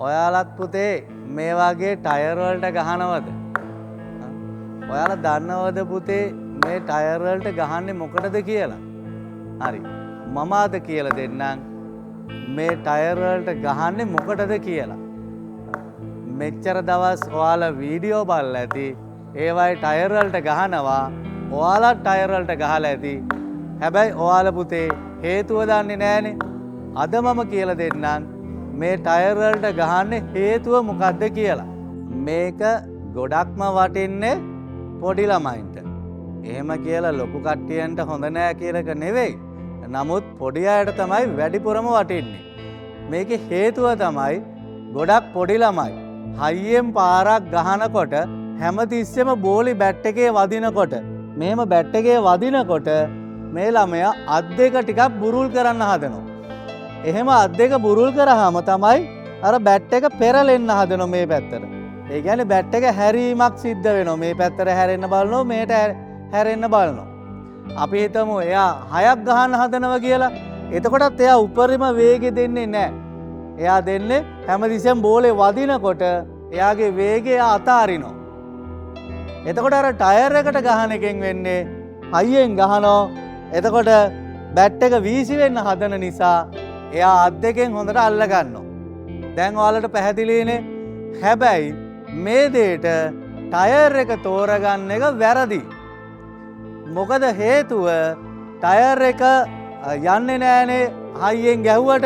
ඔයාලත් පුතේ මේ වගේ ටයර් වලට ගහනවද? ඔයාලා දන්නවද පුතේ මේ ටයර් වලට ගහන්නේ මොකටද කියලා? හරි. මම අද කියලා දෙන්නම් මේ ටයර් වලට ගහන්නේ මොකටද කියලා. මෙච්චර දවස් ඔයාලා වීඩියෝ බලලා ඇති. ඒවයි ටයර් වලට ගහනවා. ඔයාලා ටයර් වලට ගහලා ඇති. හැබැයි ඔයාලා පුතේ හේතුව දන්නේ නැහනේ. අද මම කියලා දෙන්නම් මේ ටයර් වලට ගහන්නේ හේතුව මොකද්ද කියලා. මේක ගොඩක්ම වටින්නේ පොඩි ළමයින්ට. එහෙම කියලා ලොකු කට්ටියන්ට හොඳ නෑ කියලා එක නෙවෙයි. නමුත් පොඩි අයට තමයි වැඩිපුරම වටින්නේ. මේකේ හේතුව තමයි ගොඩක් පොඩි ළමයි හයියෙන් පාරක් ගහනකොට හැමතිස්සෙම බෝලි බැට් එකේ වදිනකොට මෙහෙම බැට් එකේ වදිනකොට මේ ළමයා අත් දෙක ටිකක් බුරුල් කරන්න හදනවා. එහෙම අත් දෙක බුරුල් කරාම තමයි අර බැට් එක පෙරලෙන්න හදනවා මේ පැත්තට. ඒ කියන්නේ බැට් එක හැරීමක් සිද්ධ වෙනවා. මේ පැත්තට හැරෙන්න බලනවා, මේට හැරෙන්න බලනවා. අපි හිතමු එයා 6ක් ගහන්න හදනවා කියලා. එතකොටත් එයා උපරිම වේගය දෙන්නේ නැහැ. එයා දෙන්නේ හැමතිස්සෙම බෝලේ වදිනකොට එයාගේ වේගය අතාරිනවා. එතකොට අර ටයර් එකට ගහන එකෙන් වෙන්නේ හයියෙන් ගහනවා. එතකොට බැට් එක වීසි වෙන්න හදන නිසා එයා අත් දෙකෙන් හොඳට අල්ල ගන්නවා. දැන් ඔයාලට පැහැදිලිනේ. හැබැයි මේ දෙයට ටයර් එක තෝරගන්න එක වැරදි. මොකද හේතුව ටයර් එක යන්නේ නෑනේ හයියෙන් ගැහුවට.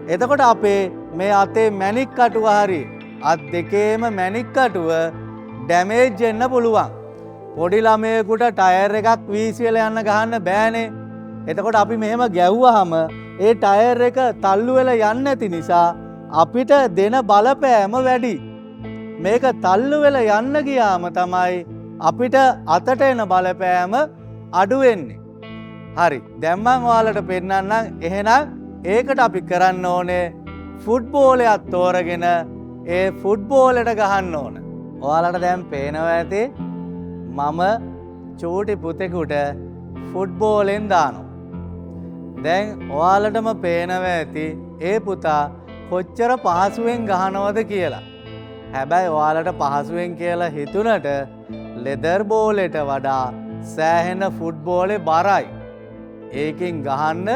එතකොට අපේ මේ අතේ මැණික් කටුව හරි අත් දෙකේම මැණික් කටුව ඩැමේජ් වෙන්න පුළුවන්. පොඩි ළමයෙකුට ටයර් එකක් වීසි වෙලා යන්න ගහන්න බෑනේ. එතකොට අපි මෙහෙම ගැව්වහම ඒ ටයර් එක තල්ලු වෙලා යන්නේ නැති නිසා අපිට දෙන බලපෑම වැඩි. මේක තල්ලු වෙලා යන්න ගියාම තමයි අපිට අතට එන බලපෑම අඩු වෙන්නේ. හරි. දැන් මම ඔයාලට පෙන්නන්නම්. එහෙනම් ඒකට අපි කරන්න ඕනේ ෆුට්බෝලයක් තෝරගෙන ඒ ෆුට්බෝලෙට ගහන්න ඕන. ඔයාලට දැන් පේනවා ඇති මම චූටි පුතෙකුට ෆුට්බෝලෙන් දානවා. දැන් ඔයාලටම පේනවා ඇති ඒ පුතා කොච්චර පහසුවෙන් ගහනවද කියලා. හැබැයි ඔයාලට පහසුවෙන් කියලා හිතුණට ලෙදර් බෝලෙට වඩා සෑහෙන ෆුට්බෝලේ බරයි. ඒකෙන් ගහන්න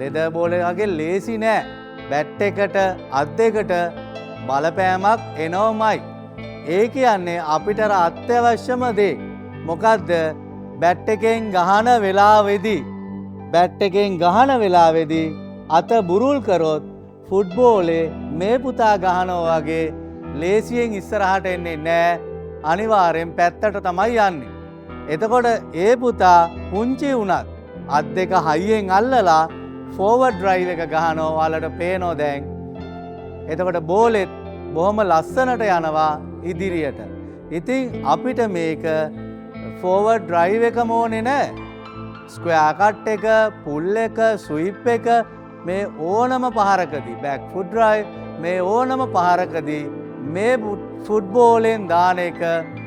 ලෙදර් බෝලේ වගේ ලේසි නෑ. බැට් එකට අත් දෙකට බලපෑමක් එනවමයි. ඒ කියන්නේ අපිට අත්‍යවශ්‍යම දේ මොකද්ද? බැට් එකෙන් ගහන වෙලාවේදී අත බුරුල් කරොත් ෆුට්බෝලේ මේ පුතා ගහනවා වගේ ලේසියෙන් ඉස්සරහට එන්නේ නැහැ. අනිවාර්යෙන් පැත්තට තමයි යන්නේ. එතකොට ඒ පුතා පුංචි වුණත් අත් දෙක හයියෙන් අල්ලලා ෆෝවර්ඩ් ඩ්‍රයිව් එක ගහනවා. ඔයාලට පේනෝ දැන්. එතකොට බෝලෙත් බොහොම ලස්සනට යනවා ඉදිරියට. ඉතින් අපිට මේක ෆෝවර්ඩ් ඩ්‍රයිව් එකම ඕනේ නැහැ. ස්ක්වයර් කට් එක, පුල් එක, ස්විප් එක මේ ඕනම පහරකදී බෑක් ෆුට් ඩ්‍රයිව් මේ ඕනම පහරකදී මේ ෆුට්බෝලෙන් දාන එක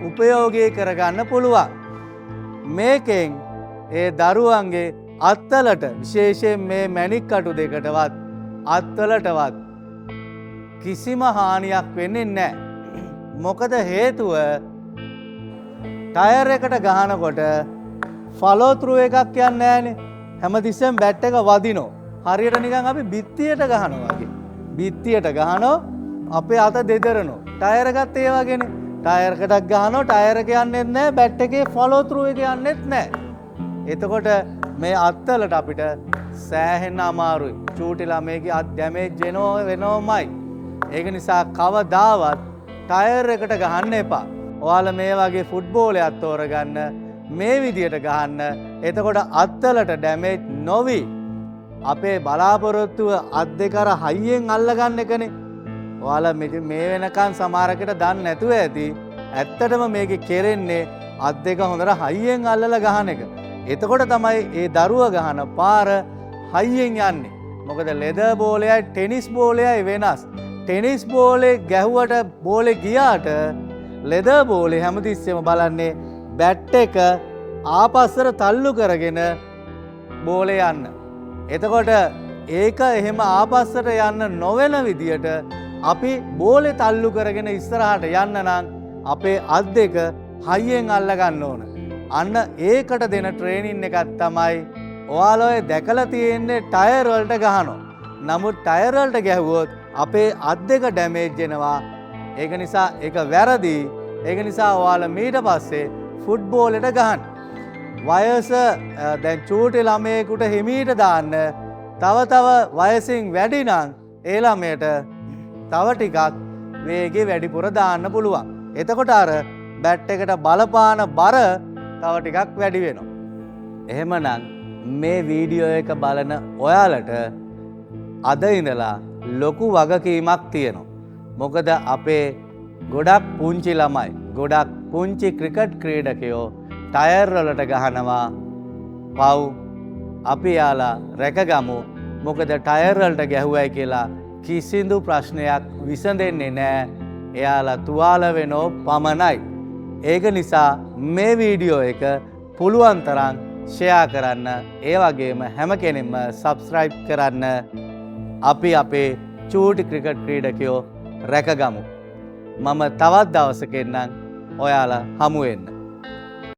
උපයෝගී කරගන්න පුළුවන්. මේකෙන් ඒ දරුවන්ගේ අත්වලට විශේෂයෙන් මේ මැණික් කටු දෙකටවත් අත්වලටවත් කිසිම හානියක් වෙන්නේ නැහැ. මොකද හේතුව ටයර් එකට ගහනකොට ෆලෝ ත්‍රූ එකක් යන්නේ නැහනේ. හැමතිස්සෙම බැට් එක වදිනවා. හරියට නිකන් අපි බිත්තියට ගහනවා වගේ. බිත්තියට ගහනවා අපේ අත දෙදරනවා. ටයර් එකත් ඒ වගේනේ. ටයර් එකටත් ගහනවා ටයර් එක යන්නේත් නැහැ. බැට් එකේ ෆලෝ ත්‍රූ එක යන්නේත් නැහැ. එතකොට මේ අත්වලට අපිට සෑහෙන අමාරුයි. චූටි ළමයිගේ අත් ඩැමේජ් වෙනවමයි. ඒක නිසා කවදාවත් ටයර් එකට ගහන්න එපා. ඔයාලා මේ වගේ ෆුට්බෝලයක් තෝරගන්න මේ විදියට ගහන්න. එතකොට අත්වලට ඩැමේජ් නොවි. අපේ බලාපොරොත්තුව අත් දෙක අර හයියෙන් අල්ලගන්න එකනේ. ඔයාලා මේ වෙනකන් සමහරකට දන්නේ නැතුව ඇති. ඇත්තටම මේකේ කෙරෙන්නේ අත් දෙක හොඳට හයියෙන් අල්ලලා ගහන එක. එතකොට තමයි ඒ දරුවා ගහන පාර හයියෙන් යන්නේ. මොකද ලෙදර් බෝලයයි ටෙනිස් බෝලයයි වෙනස්. ටෙනිස් බෝලේ ගැහුවට බෝලේ ගියාට ලෙදර් බෝලේ හැමතිස්සෙම බලන්නේ බැට් එක ආපස්සට තල්ලු කරගෙන බෝලේ යන්න. එතකොට ඒක එහෙම ආපස්සට යන්න නොවන විදියට අපි බෝලේ තල්ලු කරගෙන ඉස්සරහට යන්න නම් අපේ අත් දෙක හයියෙන් අල්ල ගන්න ඕන. අන්න ඒකට දෙන ට්‍රේනින් එකක් තමයි ඔයාලා ඔය දැකලා තියෙන්නේ ටයර් වලට ගහනවා. නමුත් ටයර් වලට ගැහුවොත් අපේ අත් දෙක ඩැමේජ් වෙනවා. ඒක නිසා ඒක වැරදි. ඒක නිසා ඔයාලා ඊට පස්සේ ෆුට්බෝලෙට ගහන්න. වයස දැන් චූටි ළමයෙකුට හිමීට දාන්න තව වයසින් වැඩි නම් ඒ ළමයට තව ටිකක් වේගෙ වැඩිපුර දාන්න පුළුවන්. එතකොට අර බැට් එකට බලපාන බර තව ටිකක් වැඩි වෙනවා. එහෙමනම් මේ වීඩියෝ එක බලන ඔයාලට අද ඉඳලා ලොකු වගකීමක් තියෙනවා. මොකද අපේ ගොඩක් පුංචි ළමයි, ගොඩක් පුංචි ක්‍රිකට් ක්‍රීඩකයෝ ටයර් වලට ගහනවා. පව් අපි යාලා රැකගමු. මොකද ටයර් වලට ගැහුවයි කියලා කිසිදු ප්‍රශ්නයක් විසඳෙන්නේ නැහැ. එයාලා තුවාල වෙනෝ පමණයි. ඒක නිසා මේ වීඩියෝ එක පුළුවන් තරම් ෂෙයා කරන්න. ඒ වගේම හැම කෙනෙක්ම සබ්ස්ක්‍රයිබ් කරන්න. අපි අපේ චූටි ක්‍රිකට් ක්‍රීඩකයෝ රැකගමු. මම තවත් දවසක එන්නම් ඔයාලා හමු වෙන්න.